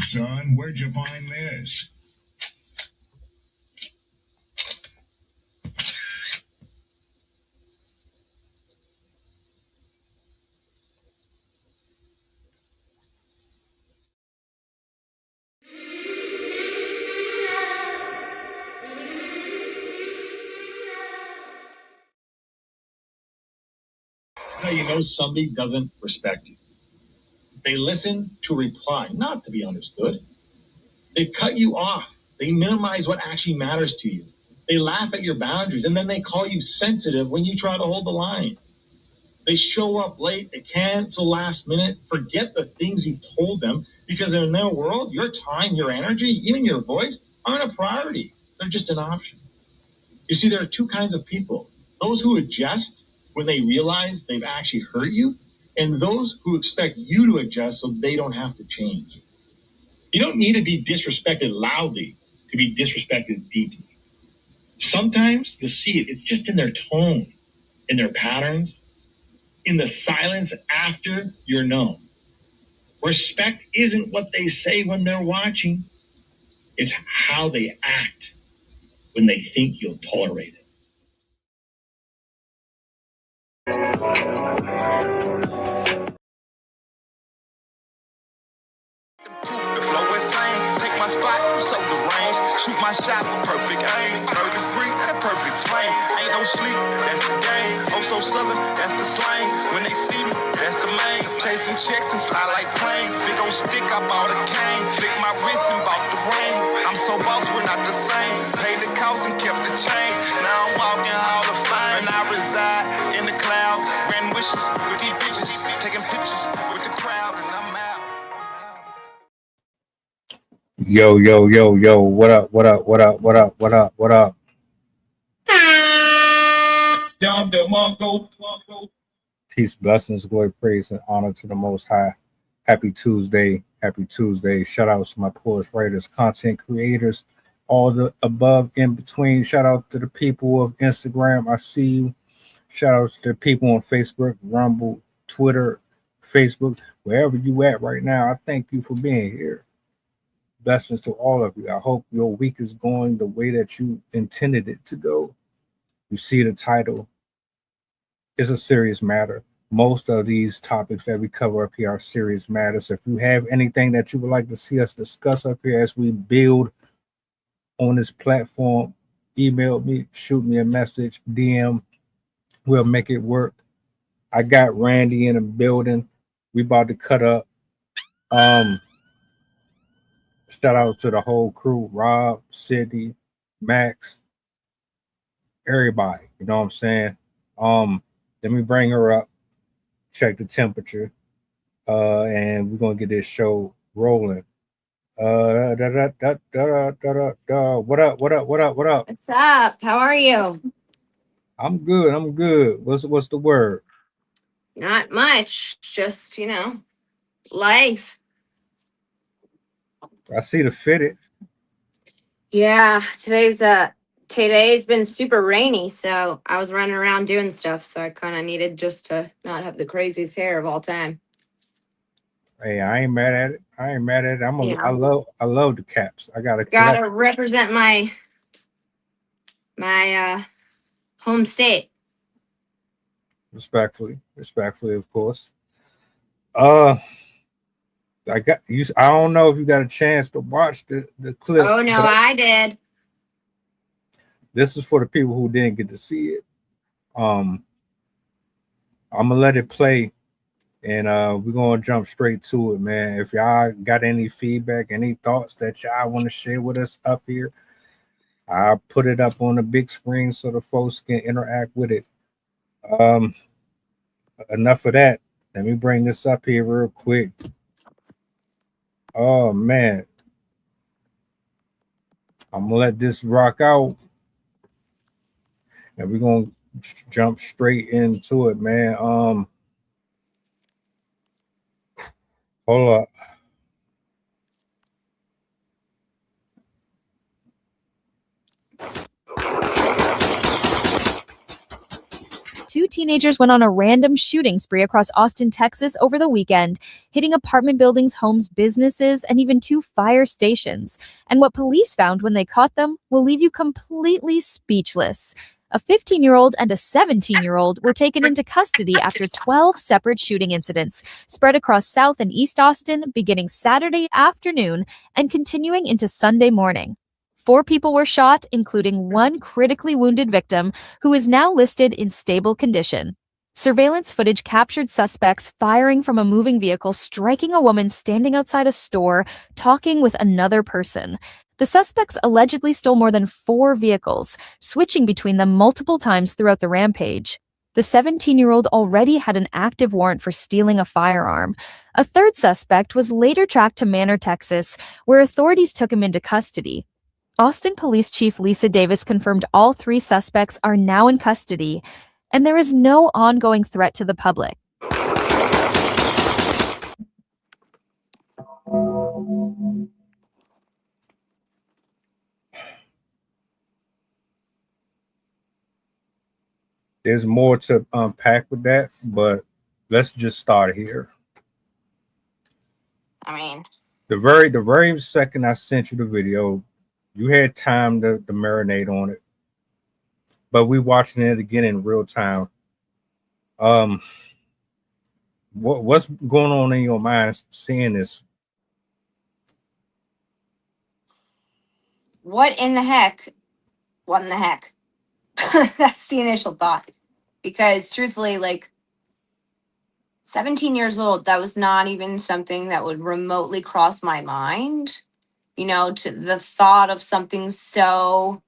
son. Where'd you find this? That's how you know somebody doesn't respect you. They listen to reply, not to be understood. They cut you off. They minimize what actually matters to you. They laugh at your boundaries, and then they call you sensitive when you try to hold the line. They show up late, they cancel last minute, forget the things you've told them, because in their world, your time, your energy, even your voice aren't a priority. They're just an option. You see, there are two kinds of people. Those who adjust when they realize they've actually hurt you, and those who expect you to adjust so they don't have to change. You don't need to be disrespected loudly to be disrespected deeply. Sometimes you'll see it. It's just in their tone, in their patterns, in the silence after you're known. Respect isn't what they say when they're watching. It's how they act when they think you'll tolerate it. The flow insane, take my spot, so the range. Shoot my shot with perfect aim. 3rd degree, that perfect flame. Ain't no sleep, that's the game. Oh, so southern, that's the slang. When they see me, that's the main. Chasing checks and fly like planes. Big old stick, I bought a cane. Flick my wrist and bought the ring. I'm so boss, we're not the same. Paid the cost and kept the change. Now I'm walking Hall of Fame. And I reside in the cloud. Grand wishes with these bitches. Taking pictures with the crowd, and I'm out. Yo, yo, yo, yo, what up, what up, what up, what up, what up, what up? Peace, blessings, glory, praise, and honor to the Most High. Happy Tuesday, happy Tuesday. Shout out to my poets, writers, content creators, all the above in between. Shout out to the people of Instagram. I see you. Shout out to the people on Facebook, Rumble, Twitter, Facebook, wherever you at right now. I thank you for being here. Blessings to all of you. I hope your week is going the way that you intended it to go. You see the title. It's a serious matter. Most of these topics that we cover up here are serious matters. If you have anything that you would like to see us discuss up here as we build on this platform, email me, shoot me a message, DM. We'll make it work. I got Randy in the building. We about to cut up. Shout out to the whole crew, Rob, Sydney, Max, everybody. You know what I'm saying? Let me bring her up, check the temperature, and we're gonna get this show rolling. What up? What up? What up? What up? What's up? How are you? I'm good. What's the word? Not much. Just, life. I see the fitted. Yeah, today's been super rainy, so I was running around doing stuff, so I kind of needed just to not have the craziest hair of all time. Hey, I ain't mad at it. I love the caps. I gotta represent my home state. Respectfully, of course. I don't know if you got a chance to watch the clip. Oh no, I did. This is for the people who didn't get to see it. I'm gonna let it play, and we're gonna jump straight to it, man. If y'all got any feedback, any thoughts that y'all want to share with us up here, I'll put it up on the big screen so the folks can interact with it. Enough of that. Let me bring this up here real quick. Oh man, I'm gonna let this rock out, and we're gonna jump straight into it, man. Hold up. teenagers went on a random shooting spree across Austin, Texas over the weekend, hitting apartment buildings, homes, businesses, and even 2 fire stations. And what police found when they caught them will leave you completely speechless. A 15-year-old and a 17-year-old were taken into custody after 12 separate shooting incidents spread across South and East Austin beginning Saturday afternoon and continuing into Sunday morning. 4 people were shot, including 1 critically wounded victim who is now listed in stable condition. Surveillance footage captured suspects firing from a moving vehicle, striking a woman standing outside a store, talking with another person. The suspects allegedly stole more than 4 vehicles, switching between them multiple times throughout the rampage. The 17-year-old already had an active warrant for stealing a firearm. A third suspect was later tracked to Manor, Texas, where authorities took him into custody. Austin Police Chief Lisa Davis confirmed all 3 suspects are now in custody, and there is no ongoing threat to the public. There's more to unpack with that, but let's just start here. I mean, the very second I sent you the video, you had time to marinate on it, but we watching it again in real time. What's going on in your mind seeing this? what in the heck? What in the heck? That's the initial thought. Because truthfully, like 17 years old, that was not even something that would remotely cross my mind. You know, to the thought of something so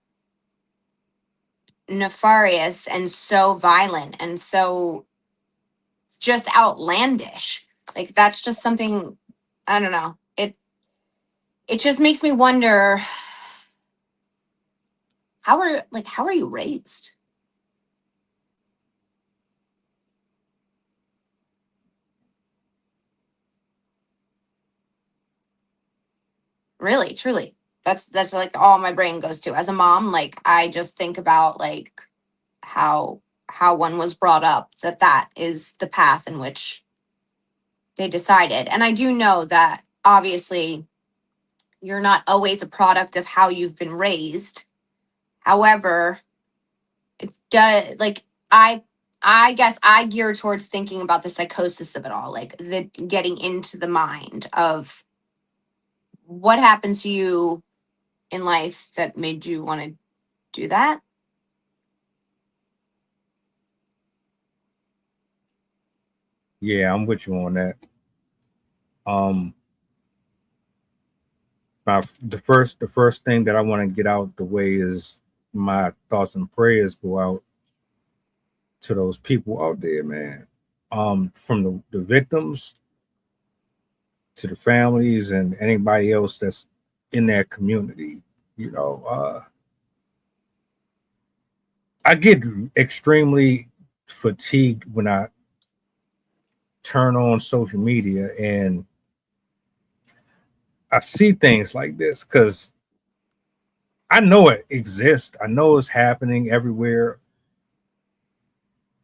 nefarious and so violent and so just outlandish. Like that's just something, I don't know. It just makes me wonder how are you raised? Really, truly. That's like all my brain goes to. As a mom, like I just think about like how one was brought up, that is the path in which they decided. And I do know that obviously you're not always a product of how you've been raised. However, it does like I guess I gear towards thinking about the psychosis of it all, like the getting into the mind of what happened to you in life that made you want to do that. Yeah, I'm with you on that. The first thing that I want to get out the way is my thoughts and prayers go out to those people out there, man. From the victims to the families and anybody else that's in that community. You know, I get extremely fatigued when I turn on social media and I see things like this because I know it exists. I know it's happening everywhere.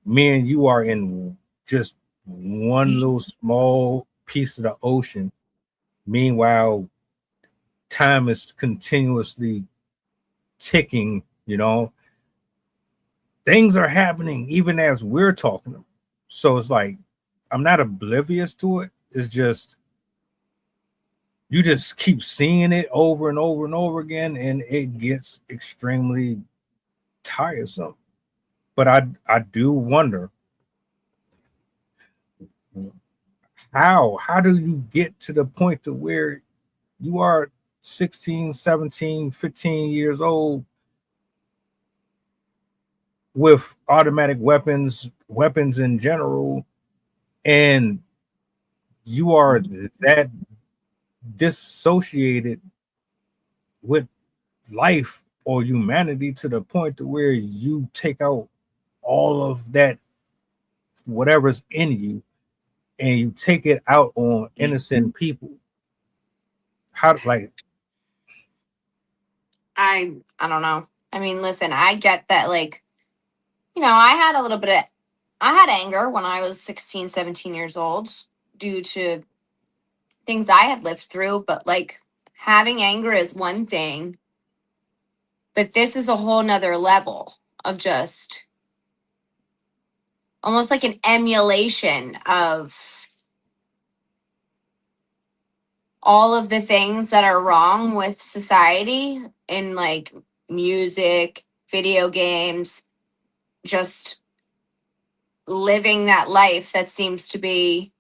Me and you are in just one little small piece of the ocean. Meanwhile, time is continuously ticking, you know. Things are happening even as we're talking. So it's like I'm not oblivious to it. It's just you just keep seeing it over and over and over again, and it gets extremely tiresome. But I do wonder how do you get to the point to where you are 16, 17, 15 years old with automatic weapons in general, and you are that dissociated with life or humanity to the point to where you take out all of that whatever's in you and you take it out on innocent people. How like I don't know. I mean, listen, I get that, like, you know, I had a little bit of I had anger when I was 16, 17 years old due to things I had lived through, but like having anger is one thing, but this is a whole nother level of just almost like an emulation of all of the things that are wrong with society in like music, video games, just living that life that seems to be,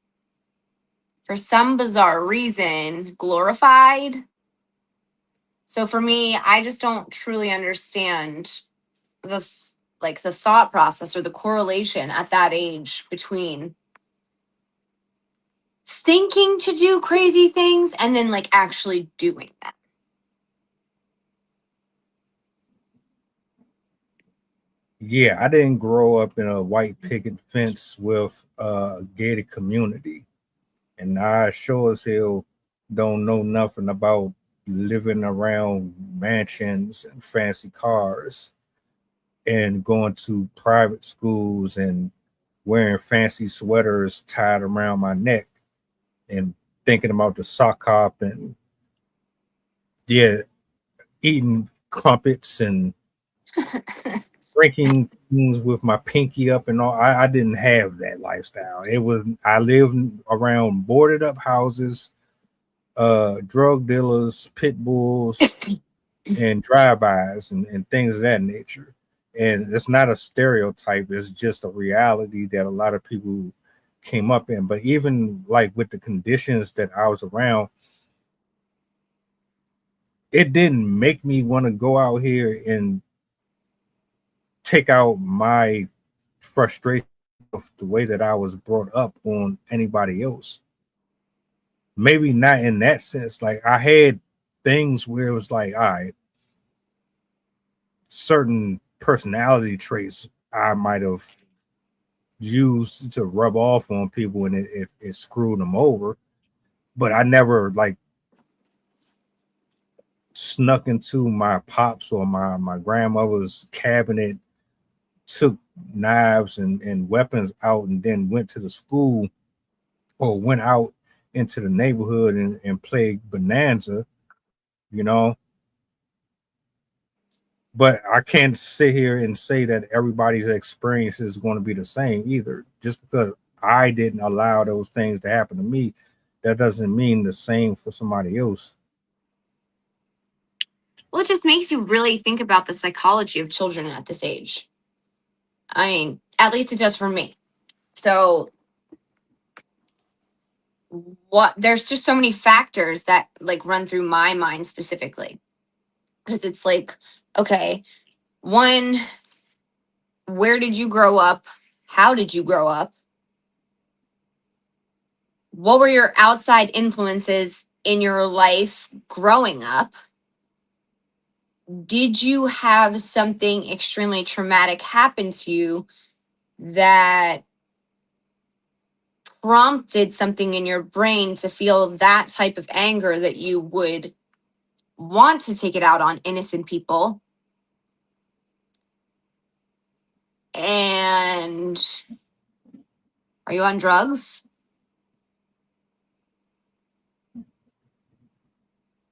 for some bizarre reason, glorified. So for me, I just don't truly understand the thought process or the correlation at that age between thinking to do crazy things and then like actually doing them. Yeah, I didn't grow up in a white picket fence with a gated community, and I sure as hell don't know nothing about living around mansions and fancy cars and going to private schools and wearing fancy sweaters tied around my neck and thinking about the sock hop and yeah, eating crumpets and drinking things with my pinky up and all. I didn't have that lifestyle. It was I lived around boarded up houses, drug dealers, pit bulls, and drive-bys and things of that nature. And it's not a stereotype, it's just a reality that a lot of people came up in. But even like with the conditions that I was around, it didn't make me want to go out here and take out my frustration of the way that I was brought up on anybody else. Maybe not in that sense. Like I had things where it was like, all right, certain personality traits I might have used to rub off on people and it screwed them over. But I never like snuck into my pops or my grandmother's cabinet, took knives and weapons out and then went to the school or went out into the neighborhood and played bonanza, you know. But I can't sit here and say that everybody's experience is going to be the same either. Just because I didn't allow those things to happen to me, that doesn't mean the same for somebody else. Well, it just makes you really think about the psychology of children at this age. I mean, at least it does for me. So what there's just so many factors that like run through my mind specifically. Because it's like, okay, one, where did you grow up? How did you grow up? What were your outside influences in your life growing up? Did you have something extremely traumatic happen to you that prompted something in your brain to feel that type of anger that you would want to take it out on innocent people? And are you on drugs?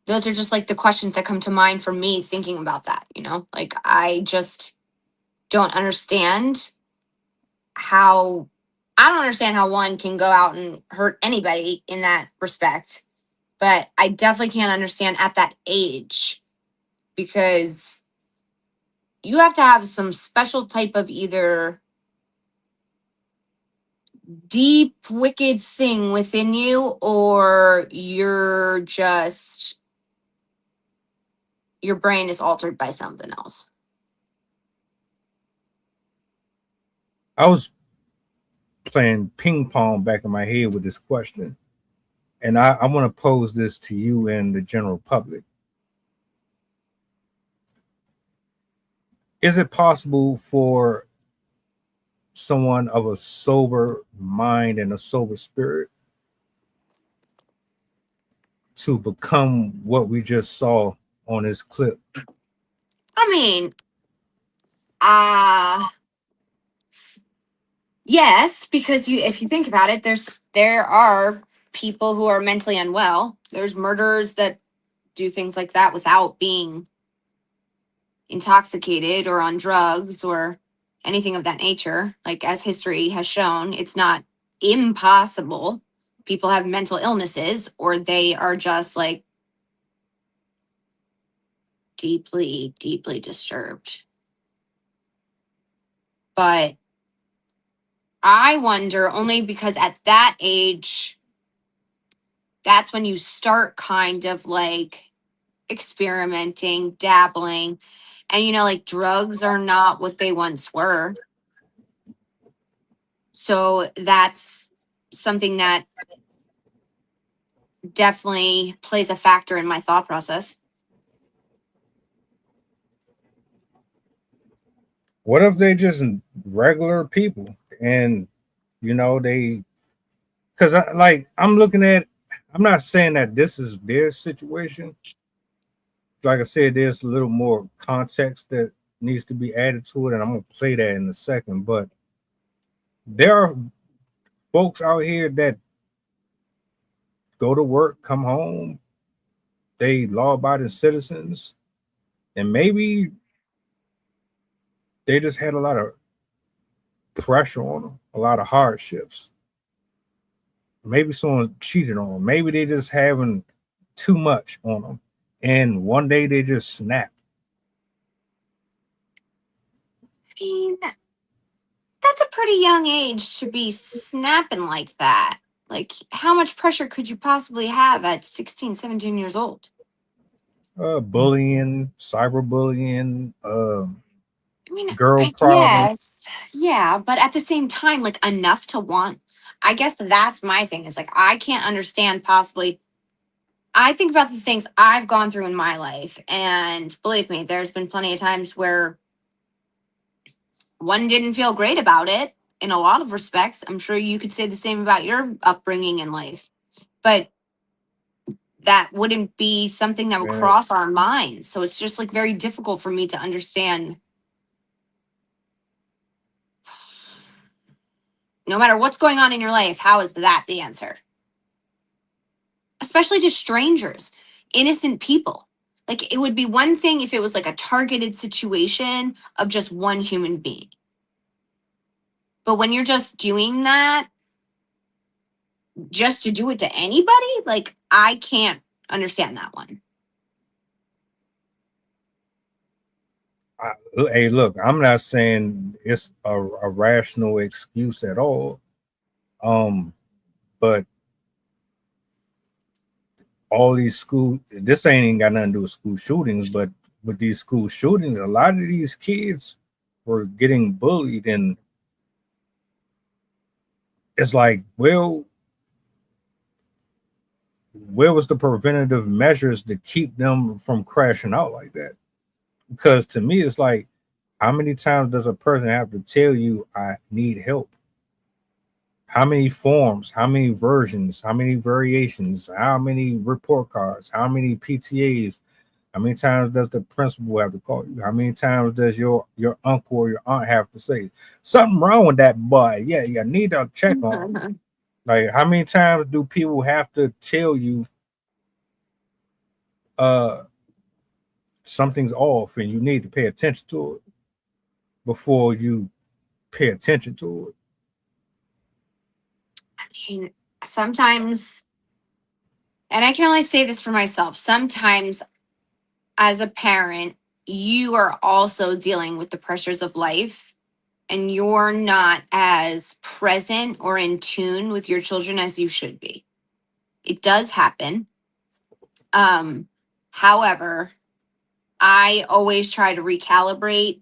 Those are just like the questions that come to mind for me thinking about that, you know? Like I just don't understand how I don't understand how one can go out and hurt anybody in that respect. But I definitely can't understand at that age because you have to have some special type of either deep, wicked thing within you, or you're just, your brain is altered by something else. I was playing ping pong back in my head with this question, and I want to pose this to you and the general public. Is it possible for someone of a sober mind and a sober spirit to become what we just saw on this clip? I mean, uh Yes, because if you think about it, there are people who are mentally unwell. There's murderers that do things like that without being intoxicated or on drugs or anything of that nature. Like, as history has shown, it's not impossible. People have mental illnesses, or they are just like deeply, deeply disturbed. But I wonder, only because at that age, that's when you start kind of like experimenting, dabbling. And, like, drugs are not what they once were. So that's something that definitely plays a factor in my thought process. What if they just regular people and they because I'm looking at, I'm not saying that this is their situation. Like I said, there's a little more context that needs to be added to it, and I'm gonna play that in a second. But there are folks out here that go to work, come home, they law-abiding citizens, and maybe they just had a lot of pressure on them, a lot of hardships. Maybe someone cheated on them. Maybe they just having too much on them, and one day they just snap. I mean, that's a pretty young age to be snapping like that. Like, how much pressure could you possibly have at 16, 17 years old? Bullying, cyberbullying, I mean, girl problems. yes, yeah, but at the same time, like, enough to want. I guess that's my thing, is like, I can't understand possibly. I think about the things I've gone through in my life, and believe me, there's been plenty of times where one didn't feel great about it in a lot of respects. I'm sure you could say the same about your upbringing in life, but that wouldn't be something that would Man, cross our minds. So it's just like very difficult for me to understand. No matter what's going on in your life, how is that the answer? Especially to strangers, innocent people. Like, it would be one thing if it was like a targeted situation of just one human being. But when you're just doing that just to do it to anybody, like, I can't understand that one. hey, look, I'm not saying it's a rational excuse at all. But all these this ain't got nothing to do with school shootings, but with these school shootings, a lot of these kids were getting bullied, and it's like, well, where was the preventative measures to keep them from crashing out like that? Because to me, it's like, how many times does a person have to tell you, I need help? How many forms, how many versions, how many variations, how many report cards, how many PTAs, how many times does the principal have to call you? How many times does your uncle or your aunt have to say something wrong with that boy? Yeah, you need to check on him. Like, how many times do people have to tell you uh something's off and you need to pay attention to it before you pay attention to it? I mean, sometimes, and I can only say this for myself, sometimes as a parent, you are also dealing with the pressures of life, and you're not as present or in tune with your children as you should be. It does happen. Um, However, I always try to recalibrate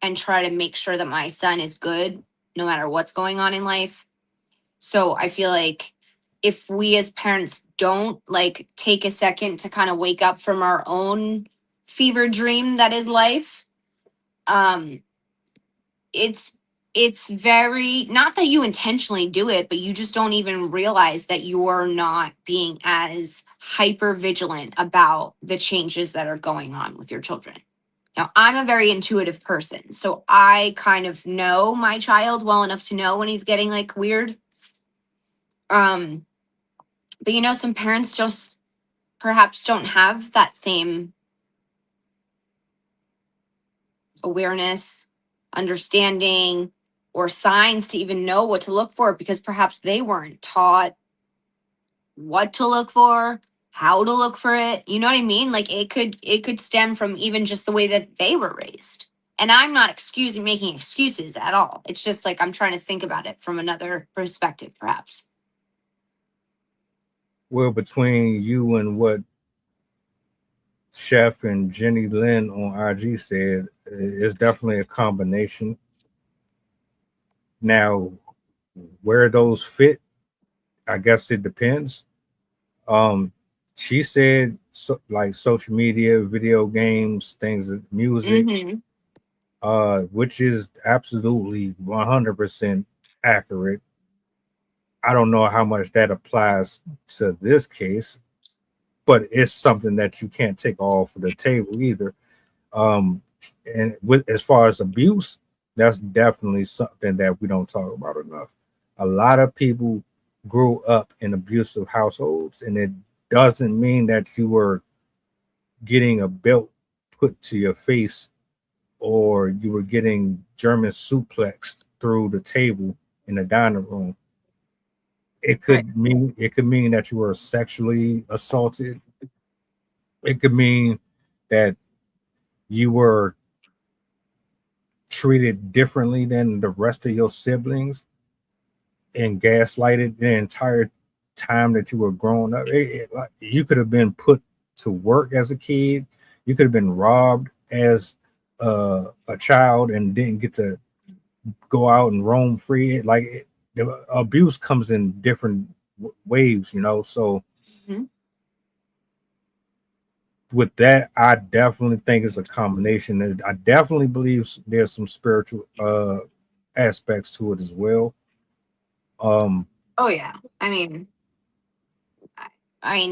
and try to make sure that my son is good no matter what's going on in life. So I feel like if we as parents don't like take a second to kind of wake up from our own fever dream that is life, um, it's very, not that you intentionally do it, but you just don't even realize that you're not being as hyper vigilant about the changes that are going on with your children. Now, I'm a very intuitive person, so I kind of know my child well enough to know when he's getting like weird. But some parents just perhaps don't have that same awareness, understanding, or signs to even know what to look for because perhaps they weren't taught what to look for, how to look for it. You know what I mean? Like it could stem from even just the way that they were raised. And I'm not making excuses at all. It's just like I'm trying to think about it from another perspective, perhaps. Well, between you and what Chef and Jenny Lynn on IG said, it's definitely a combination. Now, where those fit, I guess it depends. She said like social media, video games, things, music, which is absolutely 100% accurate. I don't know how much that applies to this case, but it's something that you can't take off the table either. And as far as abuse, that's definitely something that we don't talk about enough. A lot of people grew up in abusive households, and it doesn't mean that you were getting a belt put to your face or you were getting German suplexed through the table in the dining room. It could mean that you were sexually assaulted. It could mean that you were treated differently than the rest of your siblings and gaslighted the entire time that you were growing up. You could have been put to work as a kid. You could have been robbed as a child and didn't get to go out and roam free. The abuse comes in different waves, So with that, I definitely think it's a combination. I definitely believe there's some spiritual aspects to it as well. Oh yeah, I mean,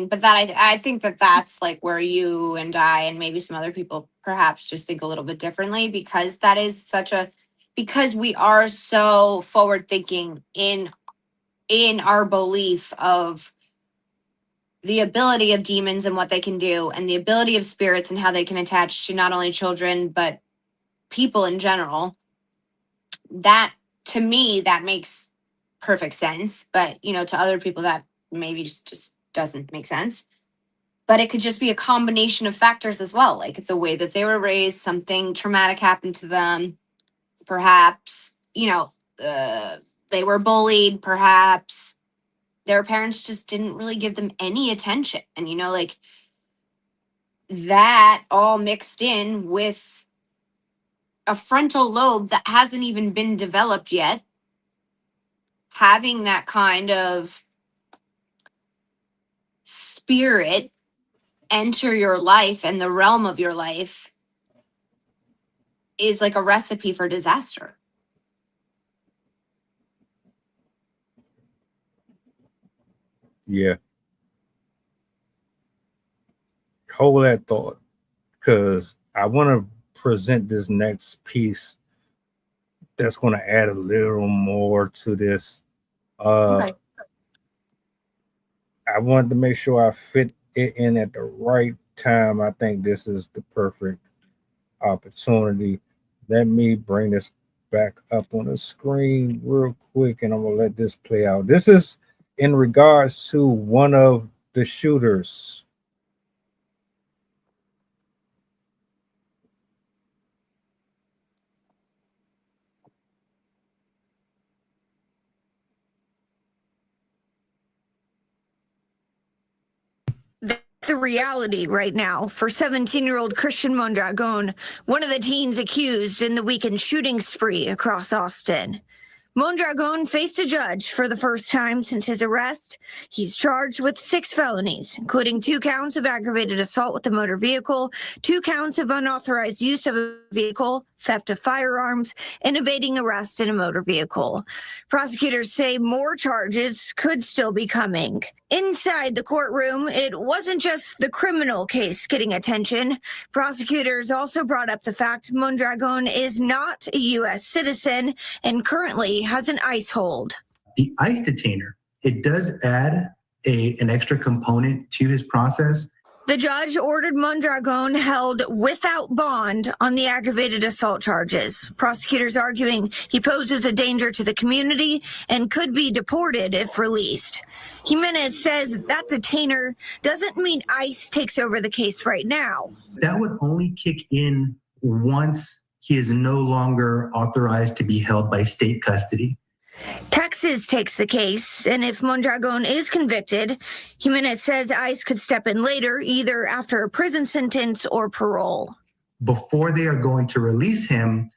but that I think that's like where you and I and maybe some other people perhaps just think a little bit differently because that is because we are so forward thinking in our belief of the ability of demons and what they can do and the ability of spirits and how they can attach to not only children but people in general. That to me that makes perfect sense, but to other people that maybe just doesn't make sense. But it could just be a combination of factors as well, like the way that they were raised, something traumatic happened to them, perhaps they were bullied, perhaps their parents just didn't really give them any attention, and like that all mixed in with a frontal lobe that hasn't even been developed yet, having that kind of spirit enter your life and the realm of your life is like a recipe for disaster. Yeah. Hold that thought, because I want to present this next piece that's going to add a little more to this. Okay. I wanted to make sure I fit it in at the right time. I think this is the perfect opportunity. Let me bring this back up on the screen real quick, and I'm going to let this play out. This is in regards to one of the shooters. The reality right now for 17-year-old Christian Mondragon, one of the teens accused in the weekend shooting spree across Austin. Mondragon faced a judge for the first time since his arrest. He's charged with 6 felonies, including 2 counts of aggravated assault with a motor vehicle, 2 counts of unauthorized use of a vehicle, theft of firearms, and evading arrest in a motor vehicle. Prosecutors say more charges could still be coming. Inside the courtroom, it wasn't just the criminal case getting attention. Prosecutors also brought up the fact Mondragon is not a U.S. citizen and currently has an ICE hold. The ICE detainer, it does add an extra component to his process. The judge ordered Mondragon held without bond on the aggravated assault charges. Prosecutors arguing he poses a danger to the community and could be deported if released. Jimenez says that detainer doesn't mean ICE takes over the case right now. That would only kick in once he is no longer authorized to be held by state custody. Texas takes the case, and if Mondragon is convicted, Jimenez says ICE could step in later, either after a prison sentence or parole. Before they are going to release him,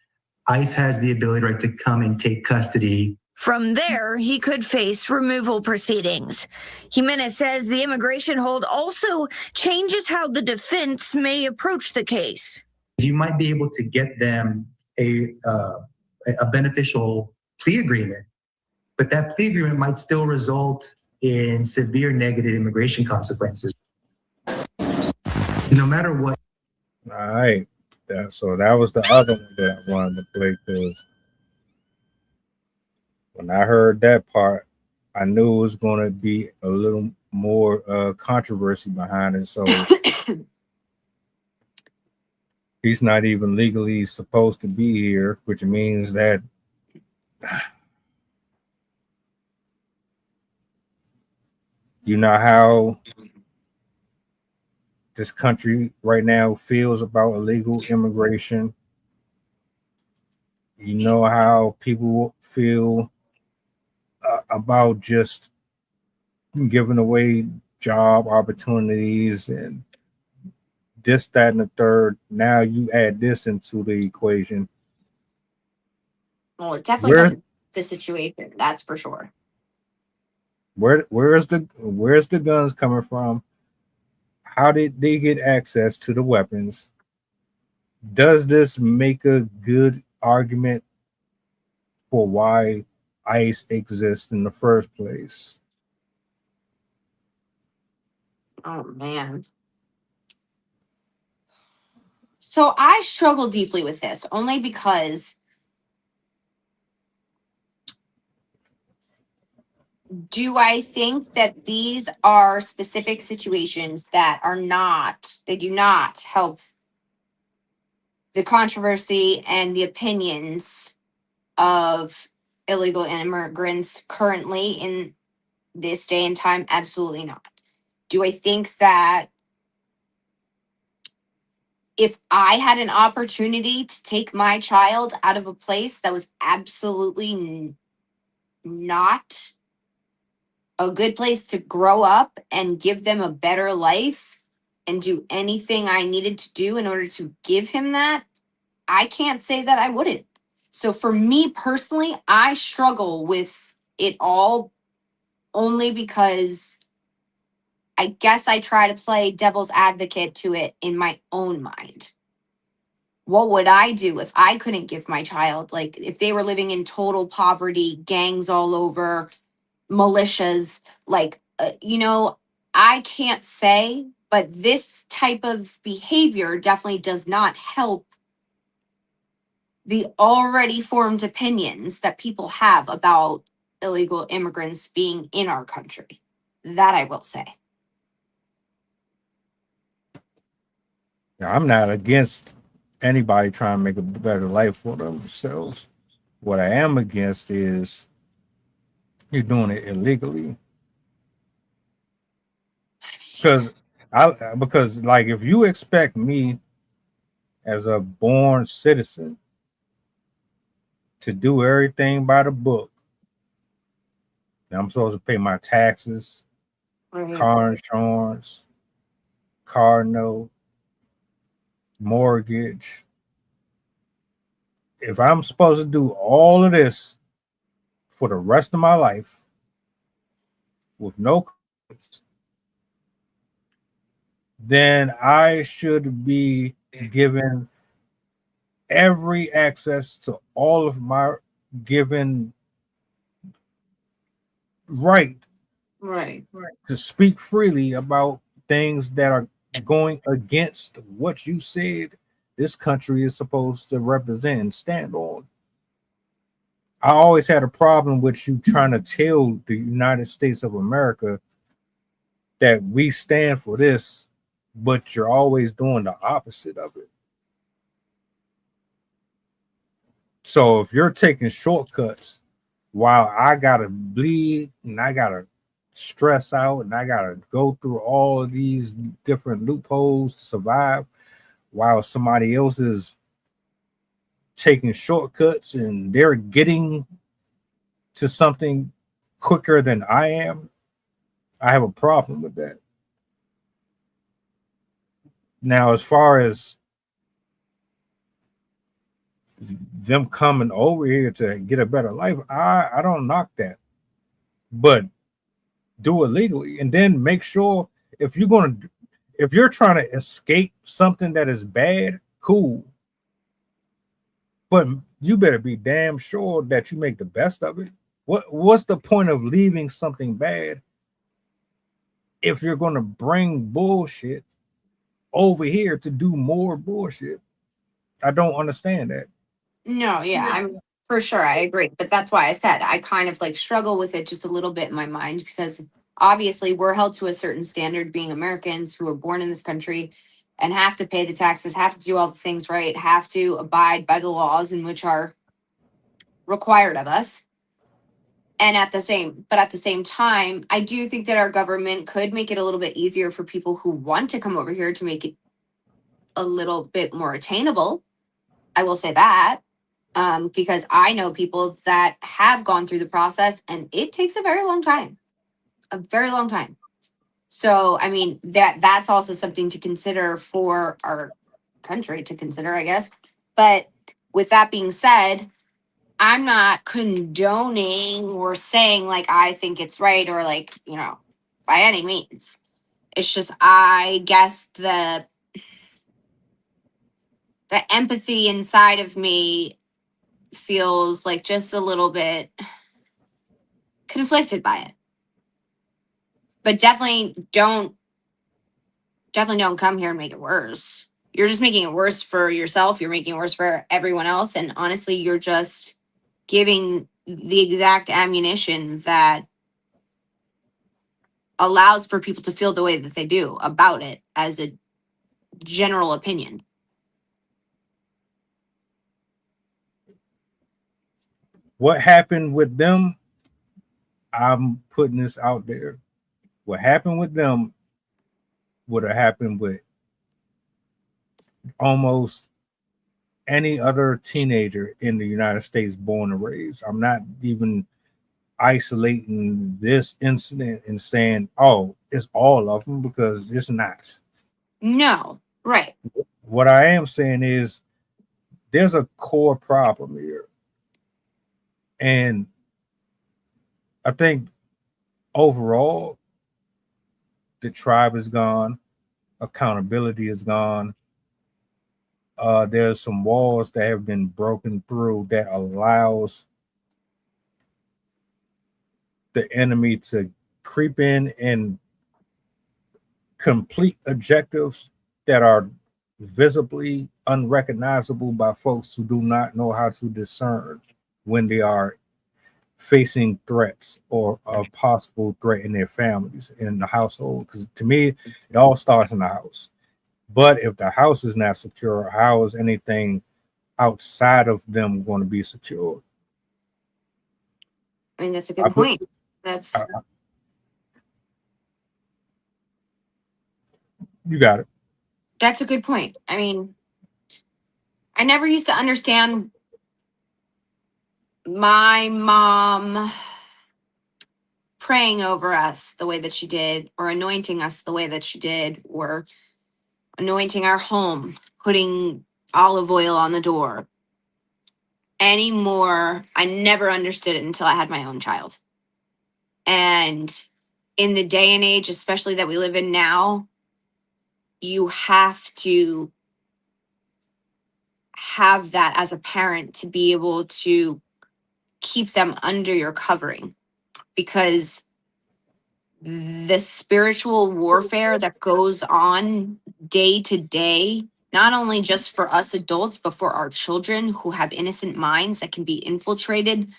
ICE has the ability, right, to come and take custody. From there, he could face removal proceedings. Jimenez says the immigration hold also changes how the defense may approach the case. You might be able to get them a beneficial plea agreement, but that plea agreement might still result in severe negative immigration consequences. No matter what. All right. So that was the other one that I wanted to play, because when I heard that part, I knew it was going to be a little more controversy behind it. So he's not even legally supposed to be here, which means that you know how this country right now feels about illegal immigration. You know how people feel about just giving away job opportunities and this, that, and the third. Now you add this into the equation. Well, it definitely doesn't the situation, that's for sure. Where's the guns coming from? How did they get access to the weapons? Does this make a good argument for why ICE exists in the first place? Oh man. So I struggle deeply with this only because do I think that these are specific situations that they do not help the controversy and the opinions of illegal immigrants currently in this day and time? Absolutely not. Do I think that if I had an opportunity to take my child out of a place that was absolutely not a good place to grow up and give them a better life and do anything I needed to do in order to give him that, I can't say that I wouldn't. So for me personally, I struggle with it all only because I guess I try to play devil's advocate to it in my own mind. What would I do if I couldn't give my child, like if they were living in total poverty, gangs all over, militias, like, I can't say, but this type of behavior definitely does not help the already formed opinions that people have about illegal immigrants being in our country. That I will say. Now, I'm not against anybody trying to make a better life for themselves. What I am against is you're doing it illegally. Because like if you expect me as a born citizen to do everything by the book, then I'm supposed to pay my taxes, car insurance, car note, mortgage. If I'm supposed to do all of this for the rest of my life with no credits, then I should be given every access to all of my given right Right. to speak freely about things that are going against what you said this country is supposed to represent and stand on. I always had a problem with you trying to tell the United States of America that we stand for this, but you're always doing the opposite of it. So if you're taking shortcuts while I gotta bleed and I gotta stress out and I gotta go through all of these different loopholes to survive, while somebody else is taking shortcuts and they're getting to something quicker than I am, I have a problem with that. Now, as far as them coming over here to get a better life, I don't knock that. But do it legally and then make sure if you're trying to escape something that is bad, cool. But you better be damn sure that you make the best of it. What's the point of leaving something bad if you're going to bring bullshit over here to do more bullshit? I don't understand that. No, yeah, I'm for sure. I agree. But that's why I said I kind of like struggle with it just a little bit in my mind because obviously we're held to a certain standard being Americans who are born in this country and have to pay the taxes, have to do all the things right, have to abide by the laws in which are required of us. And at the same time, I do think that our government could make it a little bit easier for people who want to come over here to make it a little bit more attainable. I will say that because I know people that have gone through the process and it takes a very long time, a very long time. So, I mean, that's also something to consider for our country to consider, I guess. But with that being said, I'm not condoning or saying like I think it's right or like, by any means. It's just I guess the empathy inside of me feels like just a little bit conflicted by it. But definitely don't come here and make it worse. You're just making it worse for yourself, you're making it worse for everyone else, and honestly, you're just giving the exact ammunition that allows for people to feel the way that they do about it as a general opinion. What happened with them? I'm putting this out there. What happened with them would have happened with almost any other teenager in the United States born and raised. I'm not even isolating this incident and saying, oh, it's all of them because it's not. No, right. What I am saying is there's a core problem here. And I think overall, the tribe is gone, accountability is gone. There's some walls that have been broken through that allows the enemy to creep in and complete objectives that are visibly unrecognizable by folks who do not know how to discern when they are facing threats or a possible threat in their families, in the household. Because to me, it all starts in the house. But if the house is not secure, how is anything outside of them going to be secure? I mean, that's a good point. You got it. That's a good point. I mean, I never used to understand my mom praying over us the way that she did, or anointing us the way that she did, or anointing our home, putting olive oil on the door. Anymore, I never understood it until I had my own child. And in the day and age, especially that we live in now, you have to have that as a parent to be able to keep them under your covering, because the spiritual warfare that goes on day to day, not only just for us adults, but for our children who have innocent minds that can be infiltrated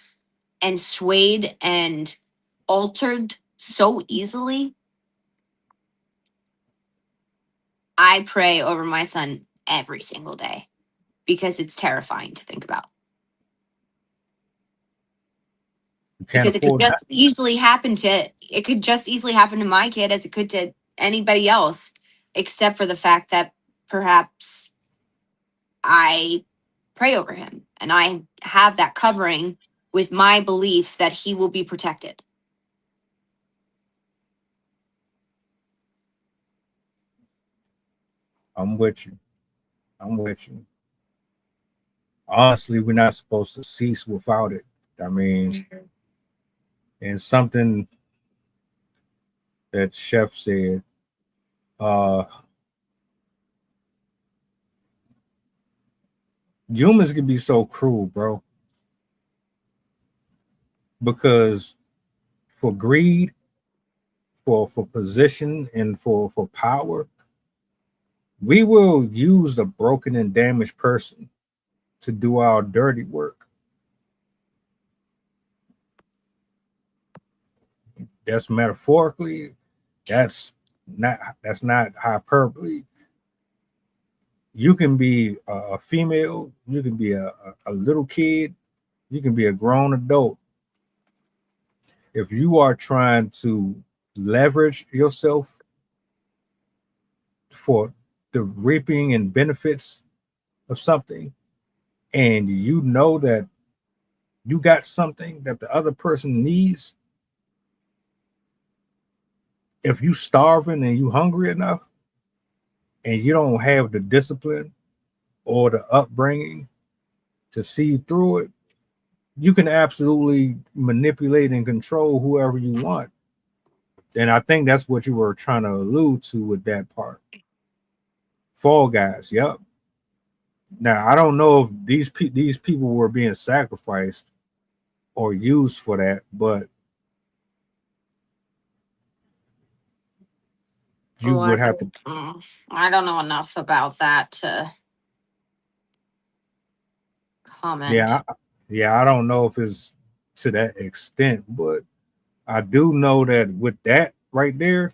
and swayed and altered so easily. I pray over my son every single day because it's terrifying to think about. You can't Because it could afford just easily happen to my kid as it could to anybody else, except for the fact that perhaps I pray over him and I have that covering with my belief that he will be protected. I'm with you. I'm with you. Honestly, we're not supposed to cease without it. I mean, and something that Chef said, humans can be so cruel, bro. Because for greed, for position, and for power, we will use the broken and damaged person to do our dirty work. That's metaphorically. That's not hyperbole. You can be a female, you can be a little kid, you can be a grown adult. If you are trying to leverage yourself for the reaping and benefits of something, and you know that you got something that the other person needs, if you starving and you hungry enough and you don't have the discipline or the upbringing to see through it, you can absolutely manipulate and control whoever you want. And I think that's what you were trying to allude to with that part. Fall Guys, yep. Now I don't know if these people were being sacrificed or used for that, but you would have to. I don't know enough about that to comment. Yeah, I don't know if it's to that extent, but I do know that with that right there,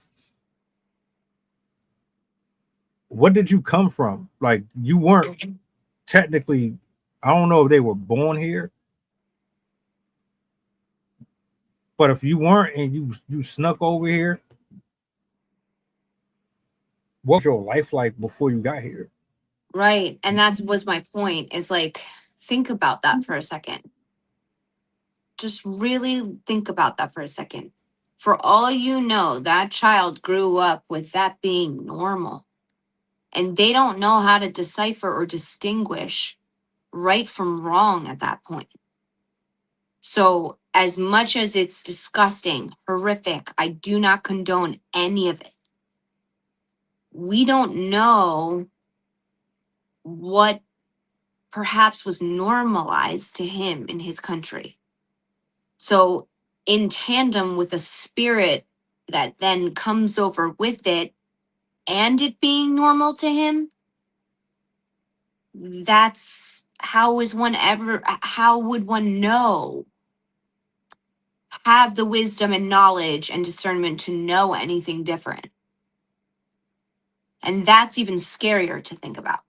what did you come from? Like, you weren't technically, I don't know if they were born here, but if you weren't and you snuck over here, what was your life like before you got here? Right. And that was my point, is like, think about that for a second. Just really think about that for a second. For all you know, that child grew up with that being normal. And they don't know how to decipher or distinguish right from wrong at that point. So, as much as it's disgusting, horrific, I do not condone any of it. We don't know what perhaps was normalized to him in his country. So, in tandem with a spirit that then comes over with it and it being normal to him, that's how would one know, have the wisdom and knowledge and discernment to know anything different? And that's even scarier to think about.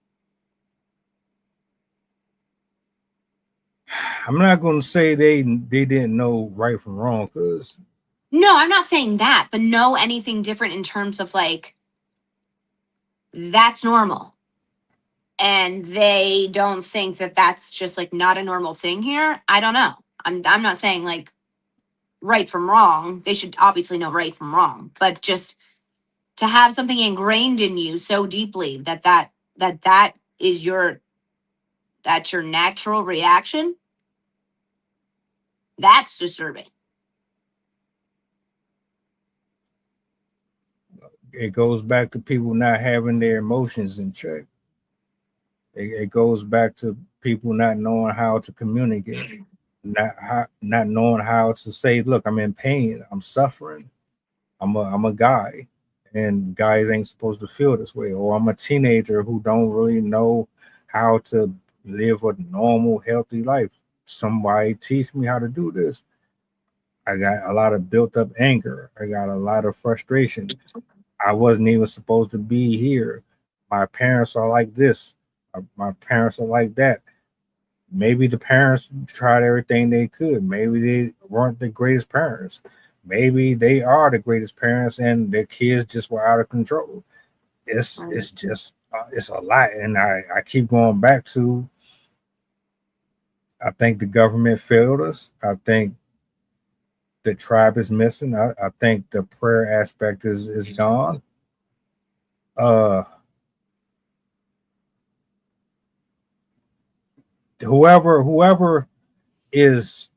I'm not going to say they didn't know right from wrong, because no, I'm not saying that, but know anything different in terms of like, that's normal. And they don't think that that's just like not a normal thing here. I don't know. I'm not saying like right from wrong. They should obviously know right from wrong, but just to have something ingrained in you so deeply that is that's your natural reaction, that's disturbing. it goes back to people not having their emotions in check. It goes back to people not knowing how to communicate, not knowing how to say, look, I'm in pain, I'm suffering, I'm a guy, and guys ain't supposed to feel this way. Or I'm a teenager who don't really know how to live a normal, healthy life. Somebody teach me how to do this. I got a lot of built up anger. I got a lot of frustration. I wasn't even supposed to be here. My parents are like this. My parents are like that. Maybe the parents tried everything they could. Maybe they weren't the greatest parents. Maybe they are the greatest parents, and their kids just were out of control. It's just it's a lot, and I keep going back to. I think the government failed us. I think the tribe is missing. I think the prayer aspect is gone. Uh, whoever is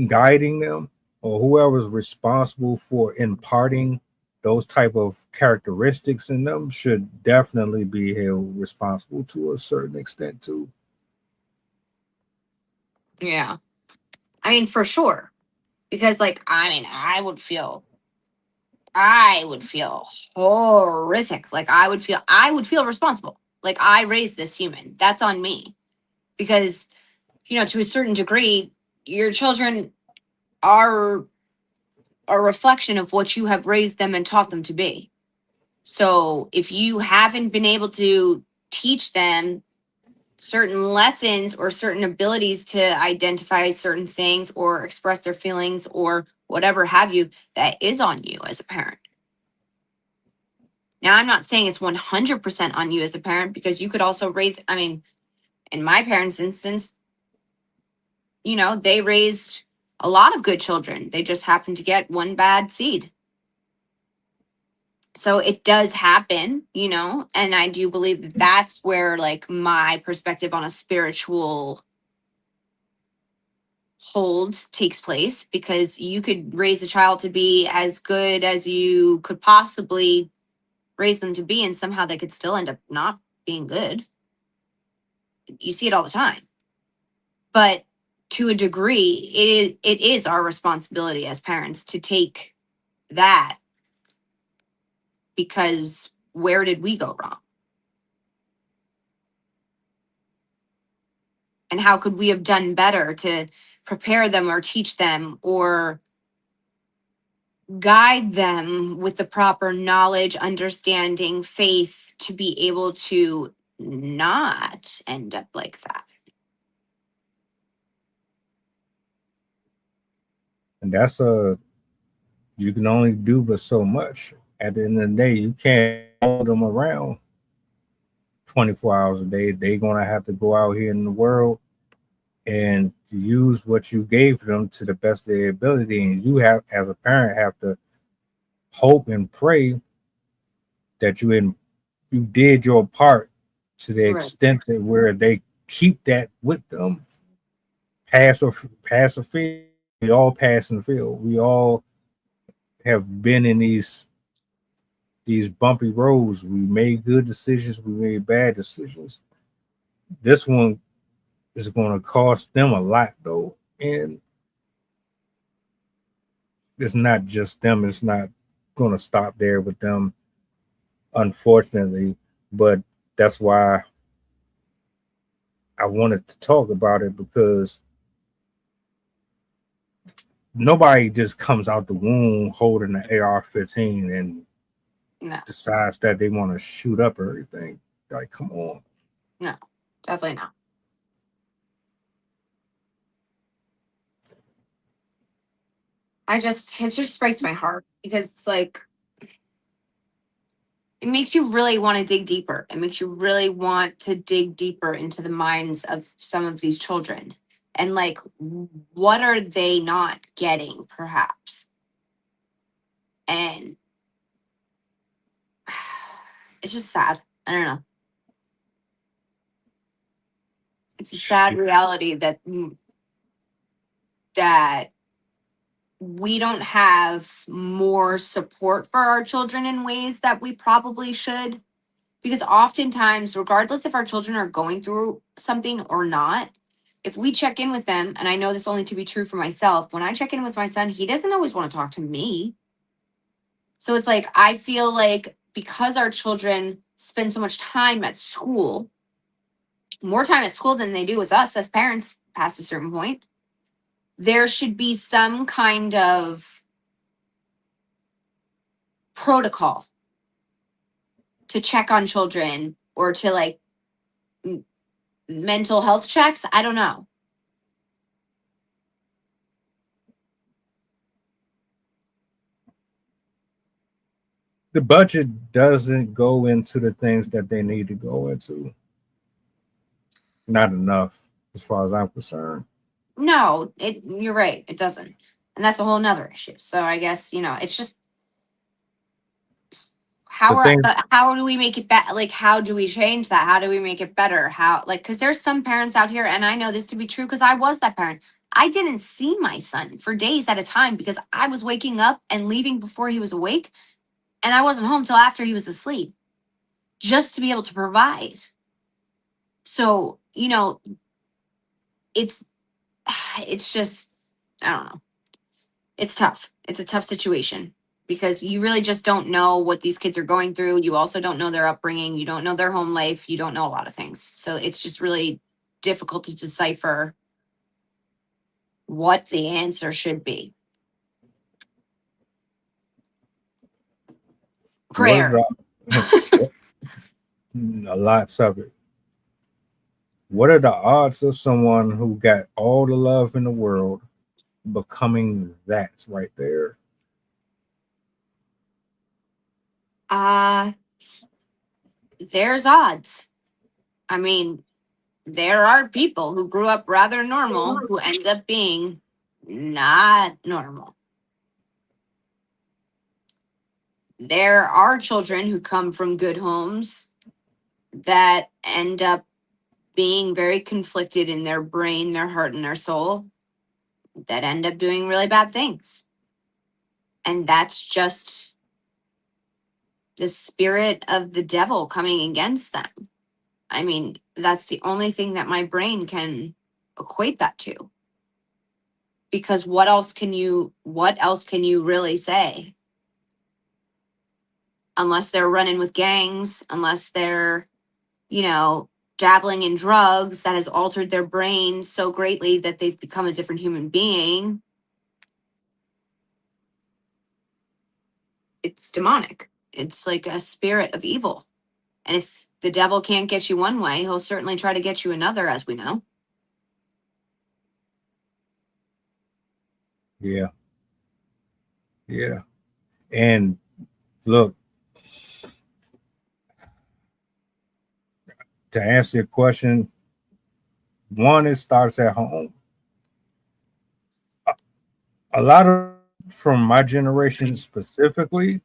guiding them, or whoever's responsible for imparting those type of characteristics in them, should definitely be held responsible to a certain extent too. Yeah. I mean, for sure. Because like, I mean, I would feel horrific. Like I would feel responsible. Like I raised this human. That's on me. Because, to a certain degree, your children are a reflection of what you have raised them and taught them to be. So if you haven't been able to teach them certain lessons or certain abilities to identify certain things or express their feelings or whatever have you, that is on you as a parent. Now, I'm not saying it's 100% on you as a parent, because you could also raise, I mean, in my parents' instance, they raised a lot of good children. They just happened to get one bad seed. So it does happen, and I do believe that that's where like my perspective on a spiritual hold takes place, because you could raise a child to be as good as you could possibly raise them to be, and somehow they could still end up not being good. You see it all the time. But to a degree, it is our responsibility as parents to take that, because where did we go wrong? And how could we have done better to prepare them or teach them or guide them with the proper knowledge, understanding, faith to be able to not end up like that? And that's you can only do but so much. At the end of the day, you can't hold them around 24 hours a day. They're gonna have to go out here in the world and use what you gave them to the best of their ability. And you have, as a parent, have to hope and pray that you did your part to the Right. extent that where they keep that with them. Pass or fail. We all pass and fail. We all have been in these bumpy roads. We made good decisions. We made bad decisions. This one is going to cost them a lot, though, and it's not just them. It's not going to stop there with them, unfortunately. But that's why I wanted to talk about it, because nobody just comes out the womb holding an AR-15 and No, decides that they want to shoot up everything. Like, come on. no, definitely not. It just breaks my heart, because it's like, it makes you really want to dig deeper. It makes you really want to dig deeper into the minds of some of these children. And like, what are they not getting, perhaps? And it's just sad. I don't know. It's a sad reality that we don't have more support for our children in ways that we probably should. Because oftentimes, regardless if our children are going through something or not, if we check in with them, and I know this only to be true for myself, when I check in with my son, he doesn't always want to talk to me. So it's like, I feel like because our children spend so much time at school, more time at school than they do with us as parents past a certain point, there should be some kind of protocol to check on children or to like mental health checks. I don't know. The budget doesn't go into the things that they need to go into. Not enough, as far as I'm concerned. No, you're right. It doesn't. And that's a whole nother issue. So I guess, it's just how do we make it better? Like, how do we change that? How do we make it better? How, like, because there's some parents out here, and I know this to be true because I was that parent. I didn't see my son for days at a time because I was waking up and leaving before he was awake, and I wasn't home till after he was asleep, just to be able to provide. So, it's just, I don't know. It's tough. It's a tough situation because you really just don't know what these kids are going through. You also don't know their upbringing. You don't know their home life. You don't know a lot of things. So it's just really difficult to decipher what the answer should be. Prayer. Lots of it. What are the odds of someone who got all the love in the world becoming that right there? There's odds. I mean, there are people who grew up rather normal who end up being not normal. There are children who come from good homes that end up being very conflicted in their brain, their heart, and their soul, that end up doing really bad things. And that's just the spirit of the devil coming against them. I mean, that's the only thing that my brain can equate that to. Because what else can you really say? Unless they're running with gangs, unless they're, dabbling in drugs that has altered their brain so greatly that they've become a different human being. It's demonic. It's like a spirit of evil. And if the devil can't get you one way, he'll certainly try to get you another, as we know. Yeah. Yeah. And look, to answer your question, one, it starts at home. A lot of, from my generation specifically,